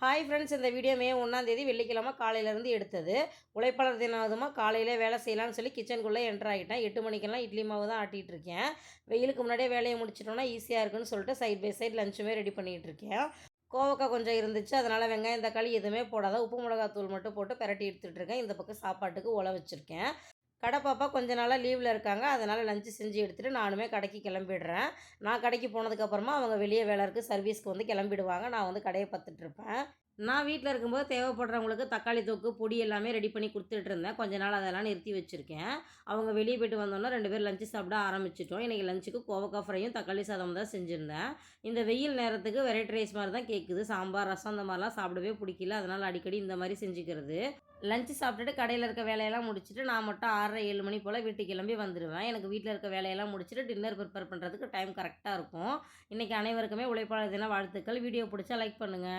Hi friends, இந்த video மே 1 வெள்ளிக்கிழமை காலையிலேருந்து எடுத்தது. உழைப்பாளர் தினம் அதுமா காலையிலே வேலை செய்யலான்னு சொல்லி கிச்சனுக்குள்ளே என்டர் ஆகிட்டேன். 8 மணிக்கெல்லாம் இட்லி மாவு தான் ஆட்டிகிட்டு இருக்கேன். வெயிலுக்கு முன்னாடியே வேலையை முடிச்சிட்டோம்னா ஈஸியாக இருக்குன்னு சொல்லிட்டு சைட் பை சைட் லஞ்சுமே ரெடி பண்ணிகிட்டு இருக்கேன். கோவக்காய் கொஞ்சம் இருந்துச்சு, அதனால் வெங்காயம் தக்காளி எதுவுமே போடாத உப்பு மிளகாத்தூள் மட்டும் போட்டு பிரட்டி எடுத்துகிட்டு இருக்கேன். இந்த பக்கம் சாப்பாட்டுக்கு உல வச்சுருக்கேன். கடை பாப்பா கொஞ்ச நாளாக லீவில் இருக்காங்க, அதனால் லஞ்சு செஞ்சு எடுத்துகிட்டு நானுமே கடைக்கு கிளம்பிடுறேன். நான் கடைக்கு போனதுக்கப்புறமா அவங்க வெளியே வேலை இருக்குது சர்வீஸ்க்கு வந்து கிளம்பிடுவாங்க. நான் வந்து கடையை பார்த்துட்ருப்பேன். நான் வீட்டில் இருக்கும்போது தேவைப்படுறவங்களுக்கு தக்காளி தொக்கு பொடி எல்லாமே ரெடி பண்ணி கொடுத்துட்டு இருந்தேன். கொஞ்ச நாள் அதெல்லாம் நிறுத்தி வச்சுருக்கேன். அவங்க வெளியே போய்ட்டு வந்தோன்னா 2 பேரும் லஞ்சு சாப்பிட ஆரம்பிச்சிட்டோம். இன்றைக்கி லஞ்சுக்கு கோவக்காய் ஃப்ரையும் தக்காளி சாதம் தான் செஞ்சுருந்தேன். இந்த வெயில் நேரத்துக்கு வெரைட்டி ரைஸ் மாதிரி தான் கேட்குது. சாம்பார் ரசம் இந்த மாதிரிலாம் சாப்பிடவே பிடிக்கல, அதனால் அடிக்கடி இந்த மாதிரி செஞ்சுக்கிறது. லஞ்சு சாப்பிட்டுட்டு கடையில் இருக்க வேலையெல்லாம் முடிச்சுட்டு நான் மட்டும் 6:30 7 மணி போல் வீட்டுக்கு கிளம்பி வந்துடுவேன். எனக்கு வீட்டில் இருக்க வேலையெல்லாம் முடிச்சுட்டு டின்னர் ப்ரிப்பேர் பண்ணுறதுக்கு டைம் கரெக்டாக இருக்கும். இன்றைக்கி அனைவருக்குமே உழைப்பாளர் தின வாழ்த்துக்கள். வீடியோ பிடிச்சா லைக் பண்ணுங்கள்.